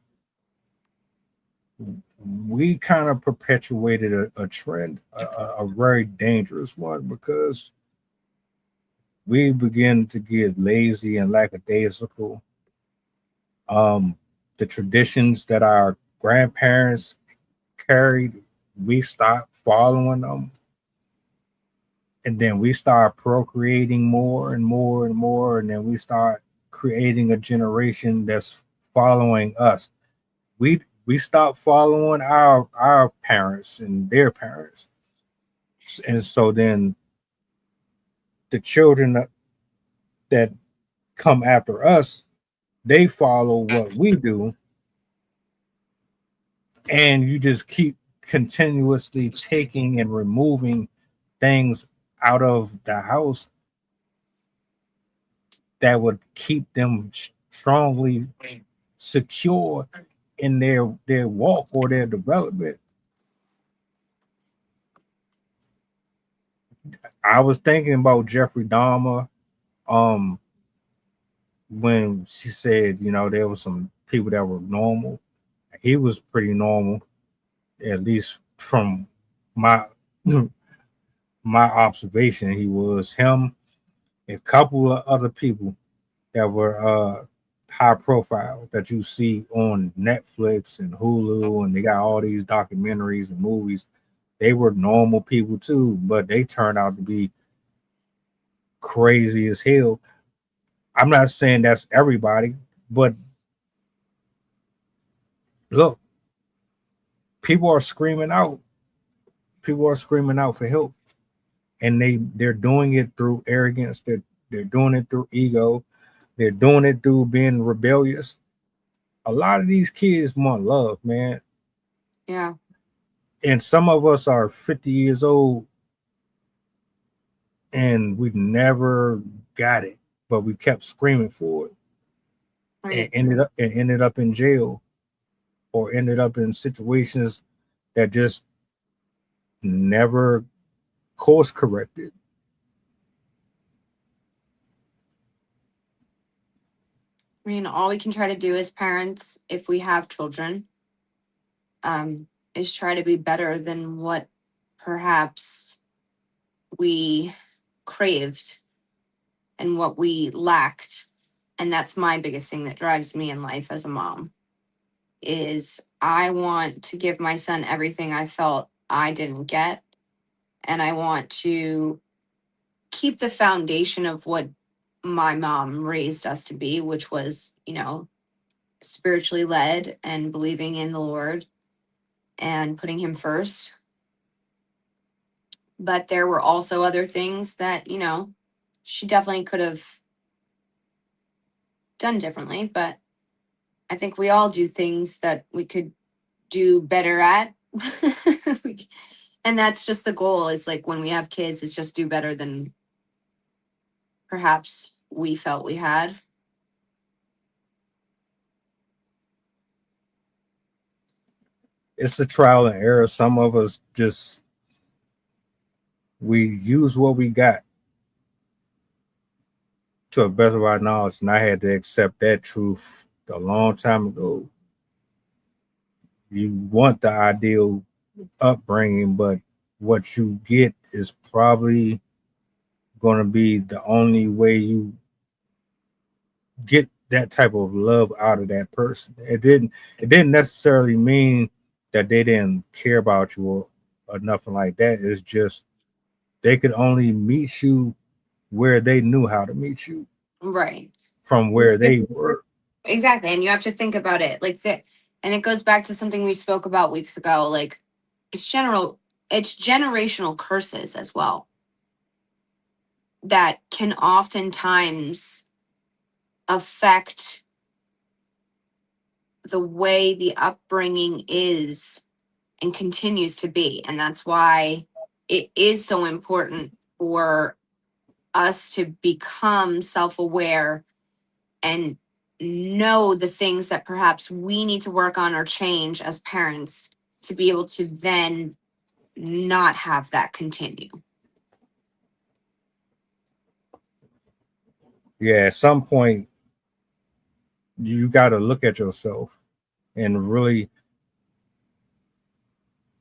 we kind of perpetuated a trend, a very dangerous one, because we begin to get lazy and lackadaisical. The traditions that our grandparents carried, we stopped following them. And then we start procreating more and more and more. And then we start creating a generation that's following us. We stop following our parents and their parents. And so then the children that come after us, they follow what we do. And you just keep continuously taking and removing things out of the house that would keep them strongly secure in their walk or their development. I was thinking about Jeffrey Dahmer, when she said, there were some people that were normal. He was pretty normal, at least from my observation. He was him, a couple of other people that were high profile that you see on Netflix and Hulu, and they got all these documentaries and movies. They were normal people too, but they turned out to be crazy as hell. I'm not saying that's everybody, but look, people are screaming out. People are screaming out for help, and they're doing it through arrogance. They're doing it through ego. They're doing it through being rebellious. A lot of these kids want love, man. Yeah. And some of us are 50 years old and we never got it, but we kept screaming for it. Right. And ended up in jail or ended up in situations that just never course corrected. I mean, all we can try to do as parents, if we have children, is try to be better than what perhaps we craved and what we lacked. And that's my biggest thing that drives me in life as a mom is I want to give my son everything I felt I didn't get. And I want to keep the foundation of what my mom raised us to be, which was, spiritually led and believing in the Lord and putting him first. But there were also other things that, she definitely could have done differently. But I think we all do things that we could do better at. And that's just the goal is like when we have kids, is just do better than perhaps we felt we had. It's a trial and error. Some of us just we use what we got to the best of our knowledge, and I had to accept that truth a long time ago. You want the ideal upbringing, but what you get is probably going to be the only way you get that type of love out of that person. It didn't necessarily mean that they didn't care about you or nothing like that. It's just they could only meet you where they knew how to meet you Right. from where they were. Exactly. And you have to think about it like that. And it goes back to something we spoke about weeks ago. Like it's generational curses as well that can oftentimes affect the way the upbringing is and continues to be. And that's why it is so important for us to become self-aware and know the things that perhaps we need to work on or change as parents to be able to then not have that continue. Yeah, at some point you got to look at yourself and really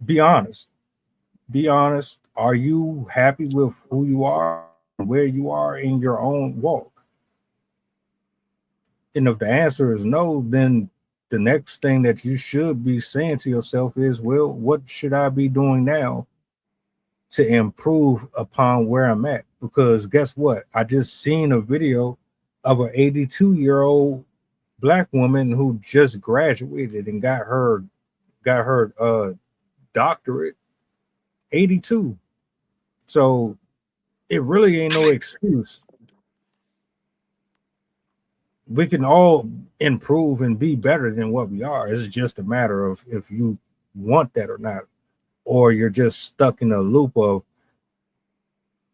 be honest. Be honest. Are you happy with who you are, where you are in your own walk? And if the answer is no, then the next thing that you should be saying to yourself is, well, what should I be doing now to improve upon where I'm at? Because guess what? I just seen a video of an 82-year-old black woman who just graduated and got her doctorate. 82. So it really ain't no excuse. We can all improve and be better than what we are. It's just a matter of if you want that or not, or you're just stuck in a loop of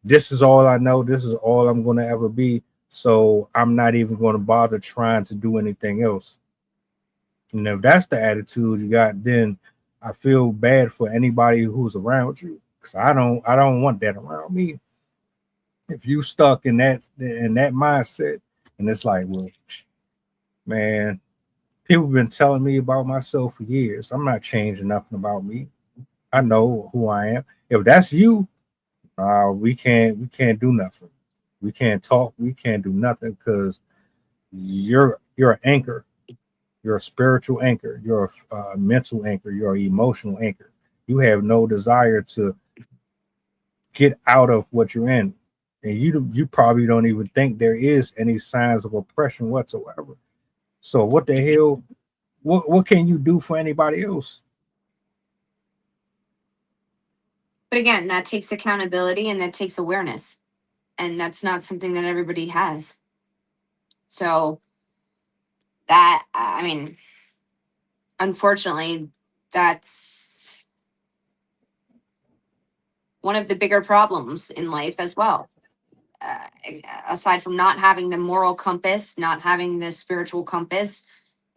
this is all I know, this is all I'm going to ever be, so I'm not even going to bother trying to do anything else. And if that's the attitude you got, then I feel bad for anybody who's around you, because I don't want that around me. If you stuck in that mindset, and it's like, well, man, people have been telling me about myself for years. I'm not changing nothing about me. I know who I am. If that's you, we can't do nothing. We can't talk. We can't do nothing because you're an anchor. You're a spiritual anchor. You're a mental anchor. You're an emotional anchor. You have no desire to get out of what you're in. and you probably don't even think there is any signs of oppression whatsoever. So what the hell? What can you do for anybody else? But again, that takes accountability and that takes awareness. And that's not something that everybody has. So that, I mean, unfortunately, that's one of the bigger problems in life as well. Uh, Aside from not having the moral compass, not having the spiritual compass,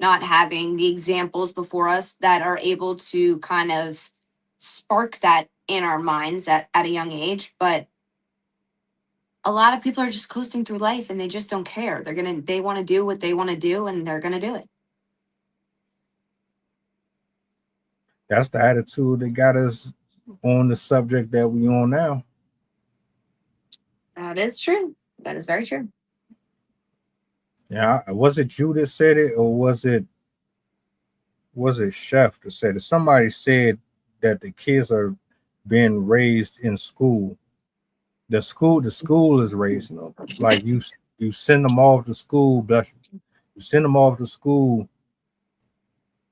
not having the examples before us that are able to kind of spark that in our minds at a young age. But a lot of people are just coasting through life and they just don't care. They want to do what they want to do and they're going to do it. That's the attitude that got us on the subject that we on now. That is true. That is very true. Yeah, was it you that said it, or was it Chef that said it? Somebody said that the kids are being raised in school. The school is raising them. Like you send them off to school, bless you. You send them off to school,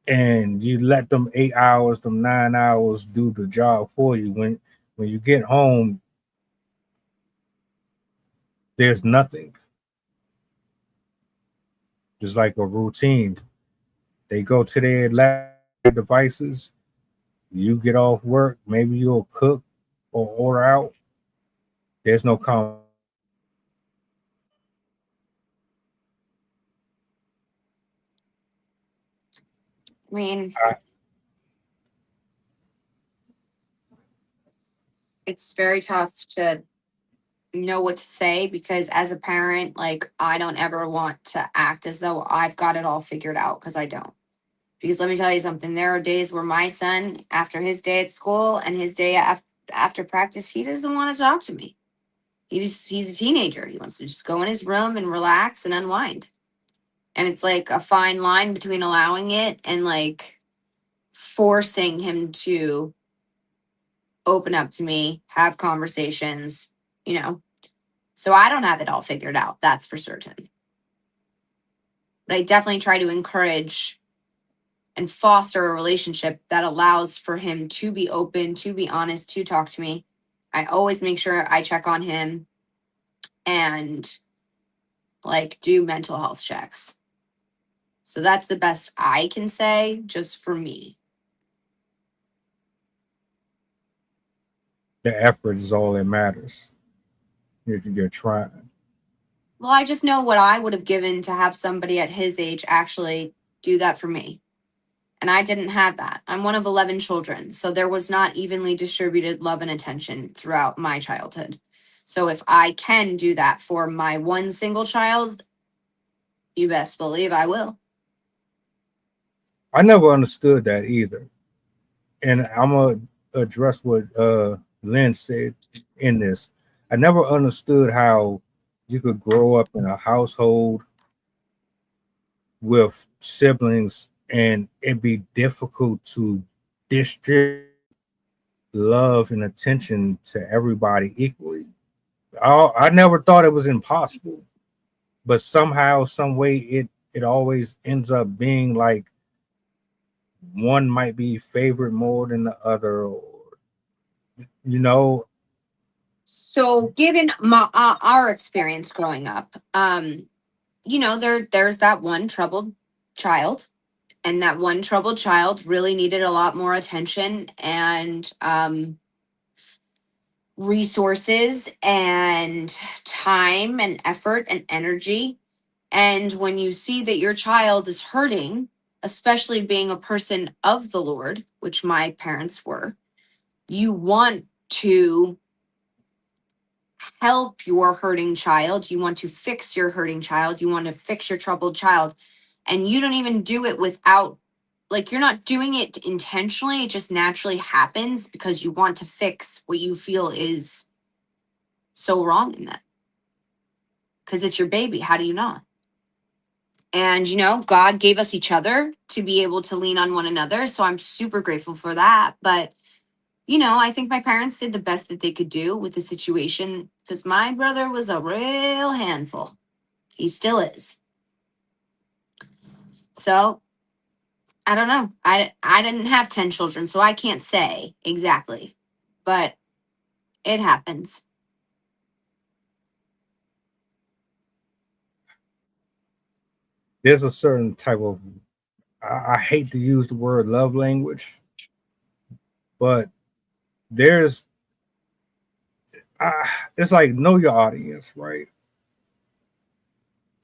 and you let them 8 hours, them 9 hours do the job for you. When you get home, there's nothing. Just like a routine. They go to their laptop devices. You get off work. Maybe you'll cook or order out. There's no I mean, it's very tough to know what to say because as a parent, like I don't ever want to act as though I've got it all figured out because I don't. Because let me tell you something, there are days where my son, after his day at school and his day after practice, he doesn't want to talk to me. He's a teenager. He wants to just go in his room and relax and unwind. And it's like a fine line between allowing it and like forcing him to open up to me, have conversations, you know. So I don't have it all figured out, that's for certain. But I definitely try to encourage and foster a relationship that allows for him to be open, to be honest, to talk to me. I always make sure I check on him and like do mental health checks. So that's the best I can say just for me. The effort is all that matters. You're trying. Well, I just know what I would have given to have somebody at his age actually do that for me. And I didn't have that. I'm one of 11 children. So there was not evenly distributed love and attention throughout my childhood. So if I can do that for my one single child, you best believe I will. I never understood that either. And I'm gonna address what Lynn said in this. I never understood how you could grow up in a household with siblings and it be difficult to distribute love and attention to everybody equally. I never thought it was impossible, but somehow, some way, it always ends up being like one might be favored more than the other, or you know. So given our experience growing up, there's that one troubled child, and that one troubled child really needed a lot more attention and resources and time and effort and energy. And when you see that your child is hurting, especially being a person of the Lord, which my parents were, you want to help your hurting child. You want to fix your hurting child. You want to fix your troubled child. And you don't even do it without, like, you're not doing it intentionally. It just naturally happens because you want to fix what you feel is so wrong in that. Because it's your baby. How do you not? And, God gave us each other to be able to lean on one another. So I'm super grateful for that. But, I think my parents did the best that they could do with the situation Because my brother was a real handful. He still is. So I don't know. I didn't have 10 children, so I can't say exactly. But it happens. There's a certain type of, I hate to use the word love language, but there's, it's like know your audience, right?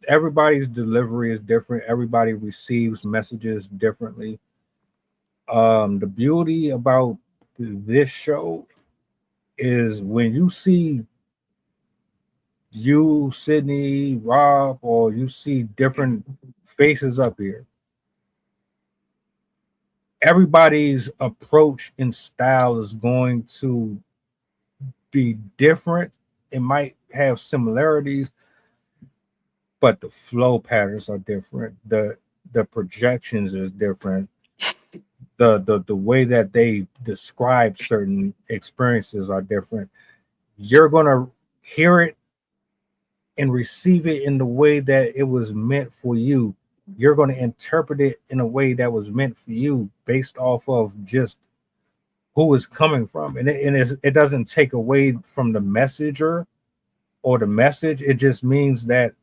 Everybody's delivery is different. Everybody receives messages differently. The beauty about this show is when you see you, Sydney, Rob, or you see different faces up here, everybody's approach and style is going to be different. It might have similarities, but the flow patterns are different. The projections is different. The way that they describe certain experiences are different. You're gonna hear it and receive it in the way that it was meant for you. You're going to interpret it in a way that was meant for you based off of just who is coming from. And it doesn't take away from the messenger or the message. It just means that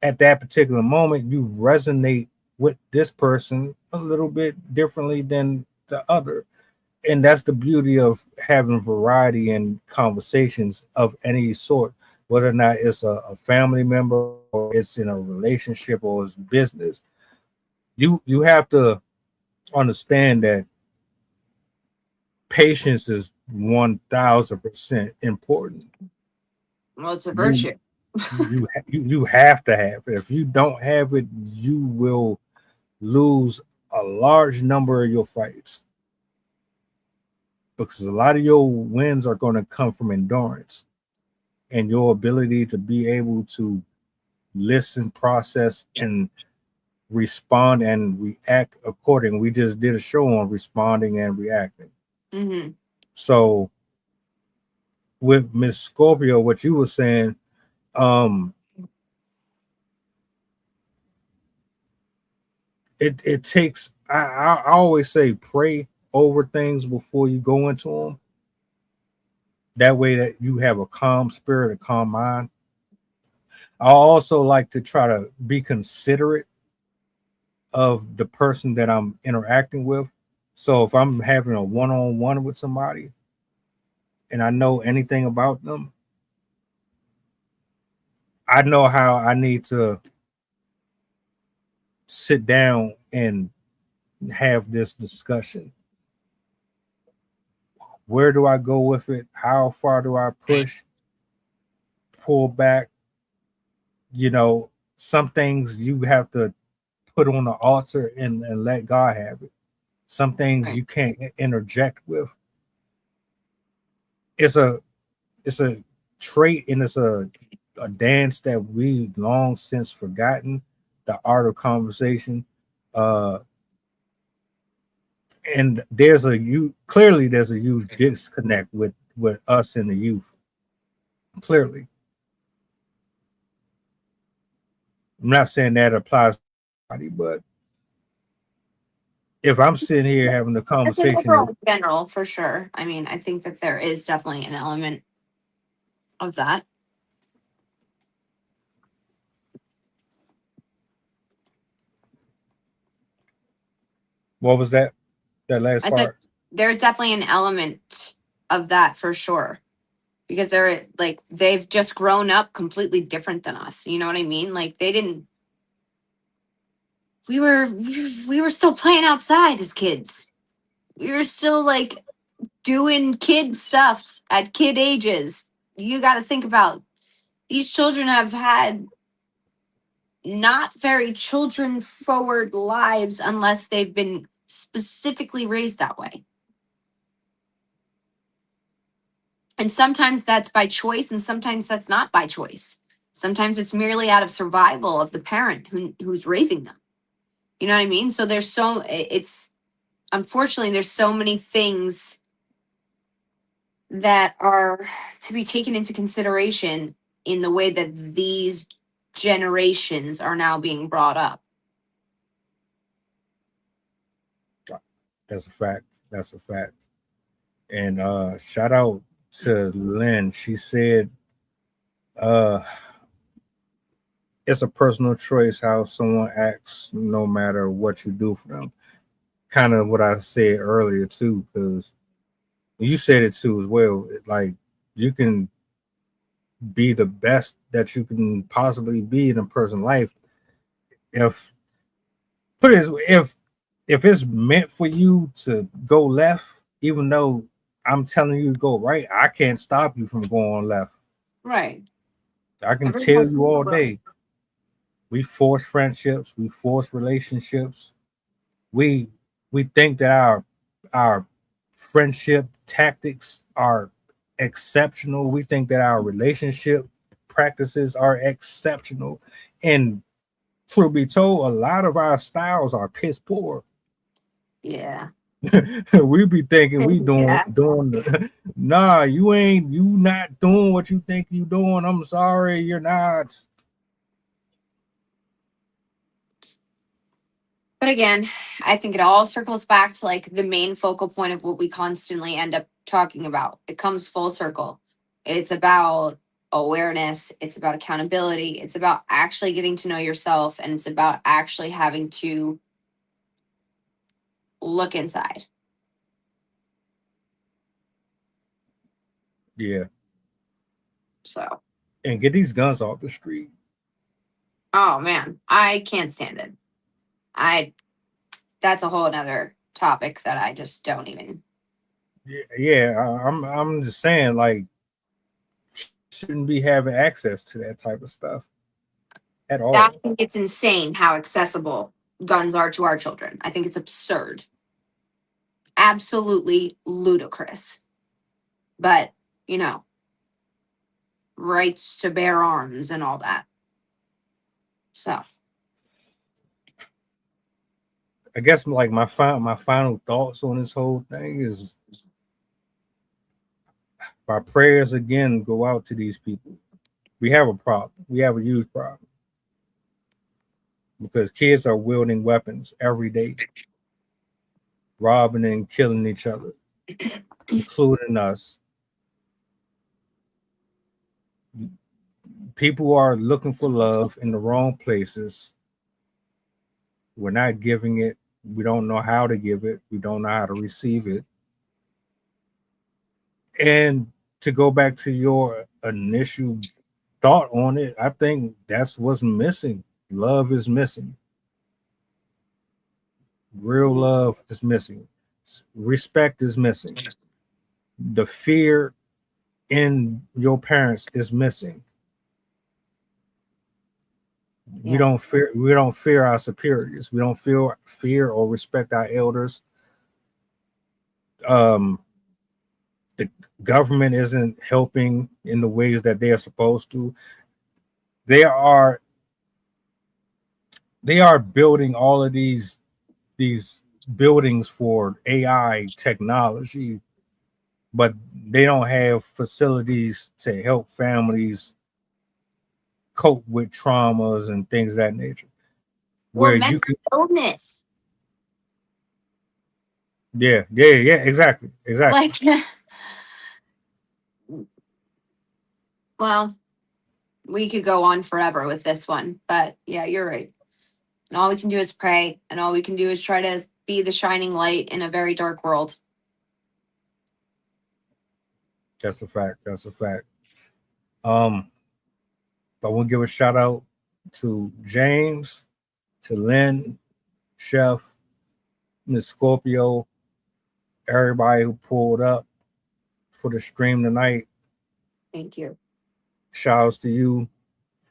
at that particular moment, you resonate with this person a little bit differently than the other. And that's the beauty of having variety in conversations of any sort, whether or not it's a family member or it's in a relationship or it's business. You have to understand that patience is 1000% important. Well, it's a You virtue. you have to have it. If you don't have it, you will lose a large number of your fights, because a lot of your wins are going to come from endurance and your ability to be able to listen, process, and respond and react accordingly. We just did a show on responding and reacting. Mm-hmm. So with Miss Scorpio, what you were saying, it takes. I always say pray over things before you go into them. That way that you have a calm spirit, a calm mind. I also like to try to be considerate of the person that I'm interacting with. So if I'm having a one-on-one with somebody and I know anything about them, I know how I need to sit down and have this discussion. Where do I go with it? How far do I push, pull back? You know, some things you have to put on the altar and let God have it. Some things Right. you can't interject with. It's a trait and it's a dance that we long since forgotten, the art of conversation. Uh and clearly there's a huge disconnect with us and the youth. Clearly. I'm not saying that applies to everybody, but if I'm sitting here having a That's an conversation overall with, general for sure. I mean, I think that there is definitely an element of that. what was that last I said part? there's definitely an element of that for sure. Because they're like they've just grown up completely different than us. You know what I mean? Like they didn't we were still playing outside as kids. We were still like doing kid stuff at kid ages. You got to think about these children have had not very children forward lives unless they've been specifically raised that way. And sometimes that's by choice and sometimes that's not by choice. Sometimes it's merely out of survival of the parent who's raising them. You know what I mean? So it's unfortunately there's so many things that are to be taken into consideration in the way that these generations are now being brought up. That's a fact. That's a fact. And shout out to Lynn. She said it's a personal choice how someone acts no matter what you do for them. Kind of what I said earlier too, because you said it too as well. Like you can be the best that you can possibly be in a person's life if put it as, if it's meant for you to go left, even though I'm telling you to go right, I can't stop you from going left. Right. I can Everyone tell has you all free will. day. We force friendships, we force relationships. We think that our friendship tactics are exceptional. We think that our relationship practices are exceptional. And truth be told, a lot of our styles are piss poor. Yeah. We be thinking we Yeah. doing the nah, you not doing what you think you doing. I'm sorry, you're not. But again, I think it all circles back to like the main focal point of what we constantly end up talking about. It comes full circle. It's about awareness, it's about accountability, it's about actually getting to know yourself, and it's about actually having to look inside. Yeah. So, And get these guns off the street. oh man, I can't stand it. That's a whole nother topic that I just don't even. Yeah, I'm just saying, like, shouldn't be having access to that type of stuff at I all. think it's insane how accessible guns are to our children. I think it's absurd. Absolutely ludicrous. But, you know, rights to bear arms and all that. So, I guess like my final thoughts on this whole thing is my prayers again go out to these people. We have a problem. We have a huge problem because kids are wielding weapons every day, robbing and killing each other, including us. People are looking for love in the wrong places. We're not giving it. We don't know how to give it. We don't know how to receive it. And to go back to your initial thought on it, I think that's what's missing. Love is missing. Real love is missing. Respect is missing. The fear in your parents is missing. We yeah. don't fear our superiors. We don't fear or respect our elders. Um, the government isn't helping in the ways that they are supposed to. They are building all of these buildings for AI technology, but they don't have facilities to help families cope with traumas and things of that nature. Or Where you mental can, illness. yeah, exactly. Like, well, we could go on forever with this one, but yeah, you're right. And all we can do is pray, and all we can do is try to be the shining light in a very dark world. That's a fact. That's a fact. I want to give a shout out to James, to Lynn, Chef, Miss Scorpio, everybody who pulled up for the stream tonight. Thank you. Shout outs to you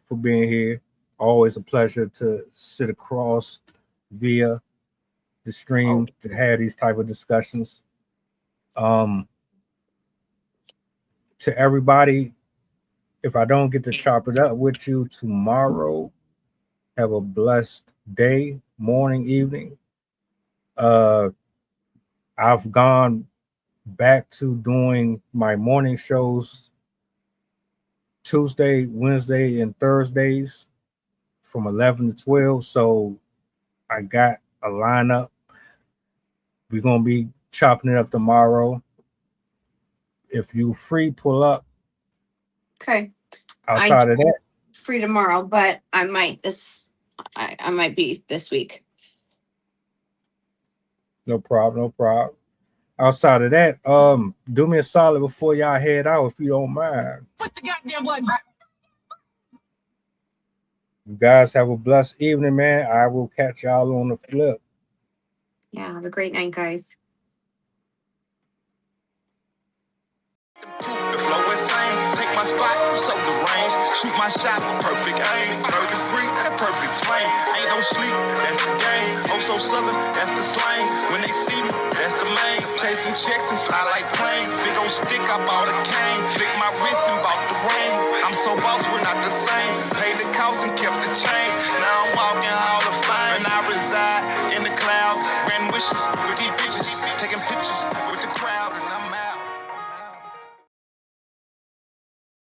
for being here. Always a pleasure to sit across via the stream to have these type of discussions. To everybody, if I don't get to chop it up with you tomorrow, have a blessed day, morning, evening. I've gone back to doing my morning shows Tuesday, Wednesday, and Thursdays from 11 to 12. So I got a lineup. We're going to be chopping it up tomorrow. If you free, pull up. Okay. Outside of that, Free tomorrow, but I might be this week. no problem. Outside of that, do me a solid before y'all head out, if you don't mind. What's the goddamn button? You guys have a blessed evening, man. I will catch y'all on the flip. Yeah, have a great night, guys. The flow insane. Take my spot, so the range. Shoot my shot with perfect aim. Third degree, that perfect flame. Ain't no sleep, that's the game. Oh, so southern, that's the slang. When they see me, that's the main. Chasing checks and fly like planes. Big old stick, I bought a cane. Flick my wrist and bought the ring. I'm so boss